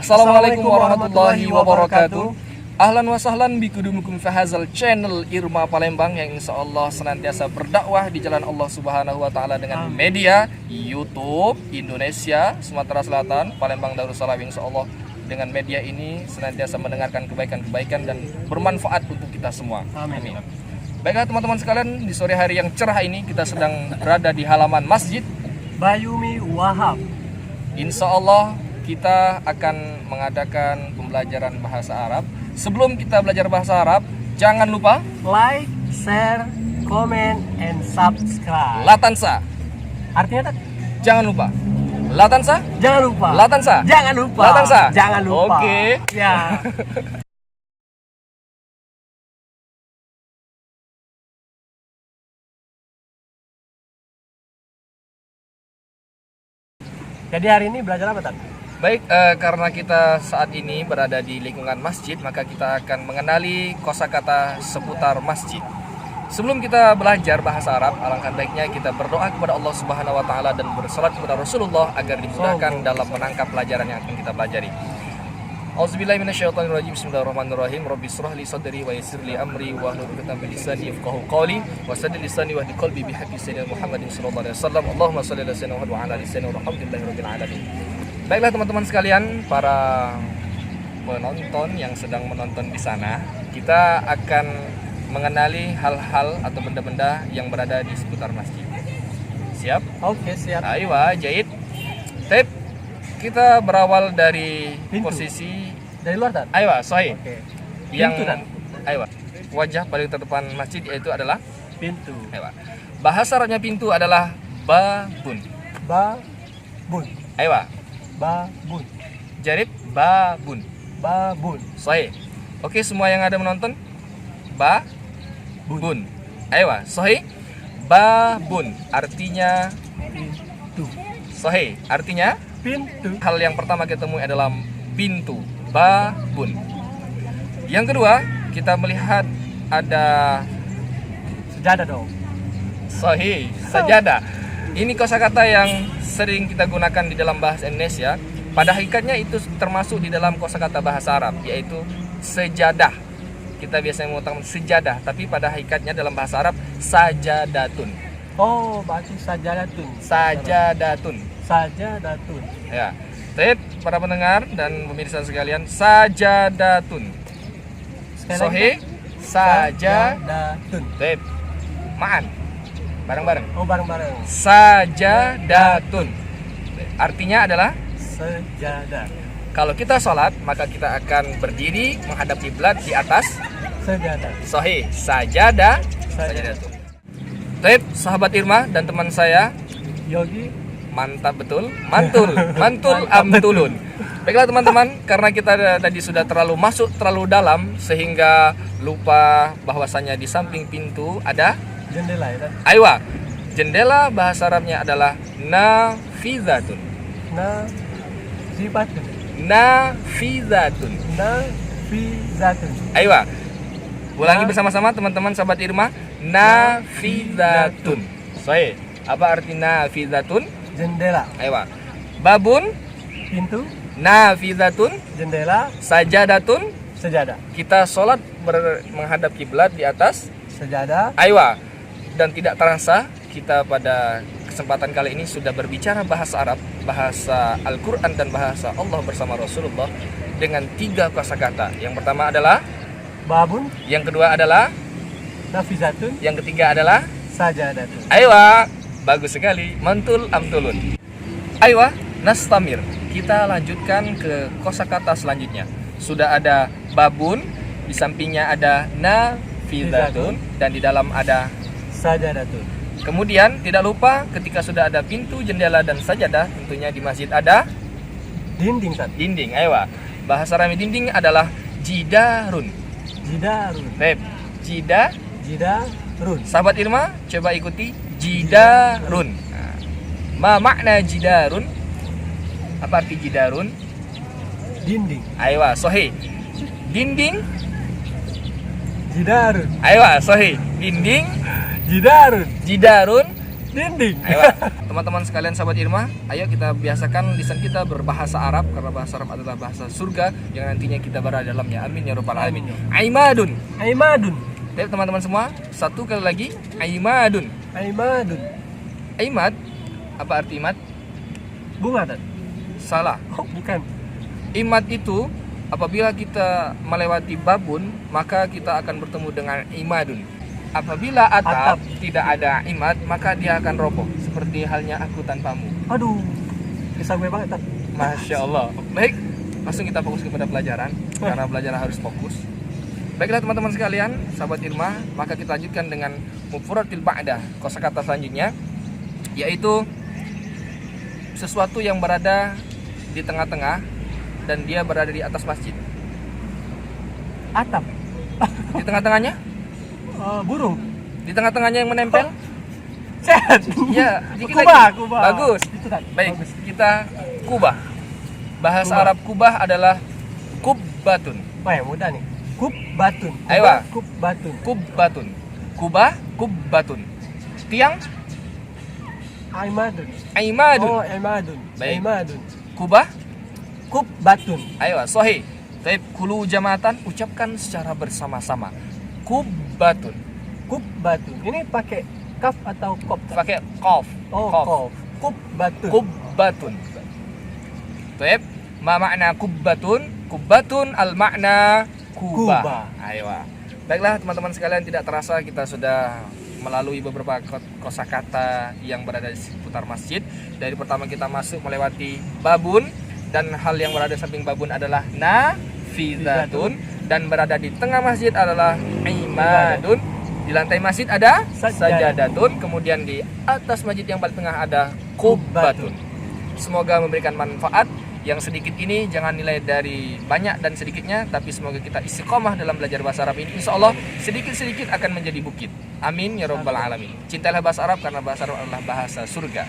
Assalamualaikum warahmatullahi wabarakatuh. Ahlan wa sahlan bikudumukum fahazal channel Irma Palembang yang insya Allah senantiasa berdakwah di jalan Allah Subhanahu wa Ta'ala dengan media YouTube Indonesia Sumatera Selatan Palembang Darussalam. Insya Allah dengan media ini senantiasa mendengarkan kebaikan-kebaikan dan bermanfaat untuk kita semua. Amin. Baiklah teman-teman sekalian, di sore hari yang cerah ini kita sedang berada di halaman Masjid Bayumi Wahab. Insya Allah kita akan mengadakan pembelajaran bahasa Arab. Sebelum kita belajar bahasa Arab, jangan lupa Like, share, comment, and subscribe. Latansa. Artinya tak? Jangan lupa. Latansa? Jangan lupa. Latansa? Jangan lupa. Latansa? Jangan lupa. Oke. Ya. Jadi hari ini belajar apa, Tan? Baik, karena kita saat ini berada di lingkungan masjid, maka kita akan mengenali kosakata seputar masjid. Sebelum kita belajar bahasa Arab, alangkah baiknya kita berdoa kepada Allah Subhanahu wa Ta'ala dan bersalat kepada Rasulullah agar dimudahkan dalam menangkap pelajaran yang akan kita pelajari. Auzubillahi minasyaitonirrajim. Bismillahirrahmanirrahim. Rabbi shrah li sadri wa yassir li amri wa hlul 'uqdatam min lisani yafqahu qawli wa saddid lisani wa hdi qalbi bihaqqi sayyidina Muhammadin sallallahu alaihi wasallam. Allahumma shalli ala sayyidina Muhammad wa ala ali sayyidina Alhamdulillahirabbil alamin. Baiklah teman-teman sekalian, para penonton yang sedang menonton di sana, kita akan mengenali hal-hal atau benda-benda yang berada di seputar masjid. Siap? Oke, siap. Aywa, jahit. Tip. Kita berawal dari Pintu. posisi Dari luar, Tan? aywa, sahih. Oke. Yang Pintu, Tan? aywa. Wajah paling terdepan masjid yaitu adalah Pintu. aywa. Bahasa Arabnya pintu adalah babun. Babun. Aywa. Babun. Jarib babun. Babun. Sahih. Oke, semua yang ada menonton. Babun. Aywa, sahih. Babun artinya Pintu. sahih. Artinya Pintu. hal yang pertama kita temui adalah pintu, babun. Yang kedua, kita melihat ada Sejadah dong. sahih, sajadah. Ini kosakata yang sering kita gunakan di dalam bahasa Indonesia. Pada hakikatnya itu termasuk di dalam kosakata bahasa Arab, yaitu sejadah. Kita biasanya mengatakan sejadah, tapi pada hakikatnya dalam bahasa Arab sajadatun. Oh, berarti sajadatun. Sajadatun. Sajadatun. Ya. Baik, para pendengar dan pemirsa sekalian, sajadatun. Sekali lagi, Sahih, saja. Sajadatun. Baik. Ma'an. Bareng-bareng. Oh, bareng-bareng. Sajadatun. Artinya adalah Sejadah. kalau kita sholat, maka kita akan berdiri menghadap kiblat di atas Sejadah. sahih, sajadah, sajadatun. Baik, sahabat Irma dan teman saya, Yogi. mantap betul, mantul amtulun. Baiklah teman-teman, karena kita tadi sudah terlalu dalam sehingga lupa bahwasanya di samping pintu ada Jendela ya, Tan? aywa. Jendela bahasa Arabnya adalah nafizatun. Zibatun. Nafizatun. Nafizatun. Aywa. Ulangi bersama-sama teman-teman sahabat Irma. Nafizatun. Sahih. Apa arti nafizatun? Jendela. Aywa. Babun, Pintu. nafizatun, Jendela. sajadatun. Sejadah. Kita sholat menghadap kiblat di atas Sejadah. aywa. Dan tidak terasa kita pada kesempatan kali ini sudah berbicara bahasa Arab, bahasa Al-Quran dan bahasa Allah bersama Rasulullah dengan 3 kosakata. Yang pertama adalah Babun. yang kedua adalah, Nafizatun. yang ketiga adalah Sajadatun. aywa. Bagus sekali, mantul amtulun. Aywa, nastamir. Kita lanjutkan ke kosakata selanjutnya. Sudah ada babun, di sampingnya ada nafizatun, dan di dalam ada. Sajadatun. Kemudian tidak lupa ketika sudah ada pintu, jendela, dan sajadah, tentunya di masjid ada Dinding, Tan? dinding. Aywa. Bahasa Arab dinding adalah jidarun. Jidarun. Baik, Jidarun. sahabat Irma, coba ikuti jidarun. Nah, ma makna jidarun? Apa arti jidarun? Dinding. Aywa, sahih. Dinding. Jidarun. Aywa, sahih. Dinding. Jidarun. Jidarun. Dinding. Aywa. Teman-teman sekalian sahabat Irma, ayo kita biasakan lisan kita berbahasa Arab, karena bahasa Arab adalah bahasa surga yang nantinya kita berada dalamnya. Amin ya rabbal alamin. Aimadun. Aimadun. Baik teman-teman semua, satu kali lagi, aimadun. Aimadun. Aimad, apa arti imad? Bunga Tat? Salah. Oh, bukan. Imad itu apabila kita melewati babun, maka kita akan bertemu dengan imadun. Apabila atap tidak ada imad, maka dia akan roboh, seperti halnya aku tanpamu. Aduh, kisah gue banget Tat. Masya Allah. Baik, langsung kita fokus kepada pelajaran, karena belajar harus fokus. Baiklah teman-teman sekalian, sahabat Irma, maka kita lanjutkan dengan mufradatil ba'dah, kosakata selanjutnya, yaitu sesuatu yang berada di tengah-tengah dan dia berada di atas masjid. Atap. Di tengah-tengahnya? Burung. Di tengah-tengahnya yang menempel? Sehat. Ya, dikit Kubah, lagi. kubah. Bagus. Itu Tat. Baik, Bagus. kita kubah. Bahasa Kubah. Arab kubah adalah kubbatun. Wah, yang mudah nih. Kubbatun. Ayo, Pak. Kubbatun. Kubbatun. Kubah, kubbatun. Tiang, Aimadun. aimadun. Oh, aimadun. Baik. Aimadun. Kubah, Kubbatun. ayo, sahih. Taib kulu jamatan, ucapkan secara bersama-sama. Kubbatun. Kubbatun. Ini pakai kaf atau kop? Tat? Pakai qaf. Oh, Qaf. kop. Kubbatun. Kubbatun. Taib, ma makna kubbatun? Kubbatun al makna kubah. Kubah. Ayo. Baiklah teman-teman sekalian, tidak terasa kita sudah melalui beberapa kosakata yang berada di seputar masjid. Dari pertama kita masuk melewati babun, dan hal yang berada di samping babun adalah nafidatun, dan berada di tengah masjid adalah imadun. Di lantai masjid ada sajadatun, kemudian di atas masjid yang paling tengah ada kubbatun. Semoga memberikan manfaat. Yang sedikit ini jangan nilai dari banyak dan sedikitnya, tapi semoga kita istiqomah dalam belajar bahasa Arab ini. Insya Allah sedikit-sedikit akan menjadi bukit. Amin ya rabbal alamin. Cintailah bahasa Arab karena bahasa Arab adalah bahasa surga.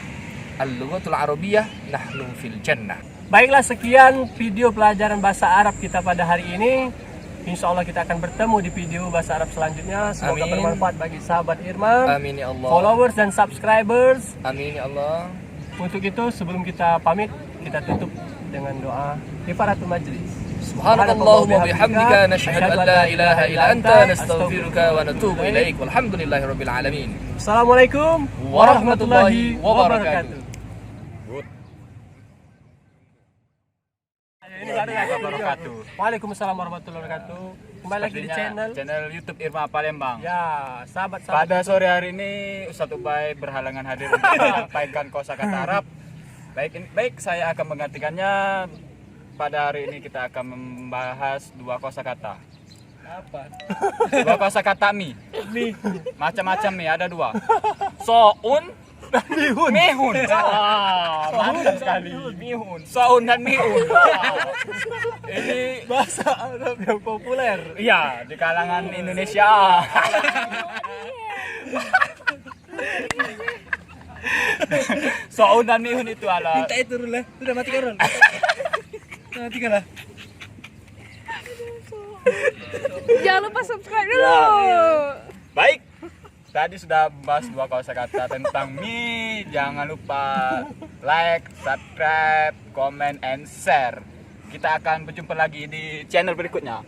Al-lughatul arabiyyah nahnu fil jannah. Baiklah, sekian video pelajaran bahasa Arab kita pada hari ini. Insya Allah kita akan bertemu di video bahasa Arab selanjutnya. Semoga Amin. bermanfaat bagi sahabat Irma, Amin ya Allah. followers dan subscribers. Amin ya Allah. Untuk itu sebelum kita pamit, kita tutup dengan doa kifaratul majlis. Subhanallahumma bihamdika nashhadu an la ilaha illa anta nastaghfiruka wa natubu ilaik. Walhamdulillahirabbil alamin. Assalamualaikum warahmatullahi wabarakatuh. Ini baru lagi wabarakatuh. Waalaikumsalam warahmatullahi wabarakatuh. Kembali lagi di channel YouTube Irma Palembang. ya, sahabat-sahabat. Pada sore hari ini Ustadz Ubay berhalangan hadir untuk menyampaikan kosakata Arab. Baik, saya akan menggantikannya. Pada hari ini kita akan membahas dua kosakata. Apa? Dua kosakata mi. Macam-macam mi, ada dua. Soun dan mihun. Wah, mantap sekali. Mihun. Soun dan mihun. Ini Bahasa Arab yang populer. iya di kalangan Indonesia. Soun dan mihun itu adalah Itu dulu lah. Sudah matikan Ron. Matikan lah. Jangan lupa subscribe dulu. baik. Tadi sudah membahas dua kosakata tentang mie. Jangan lupa like, subscribe, comment, and share. Kita akan berjumpa lagi di channel berikutnya.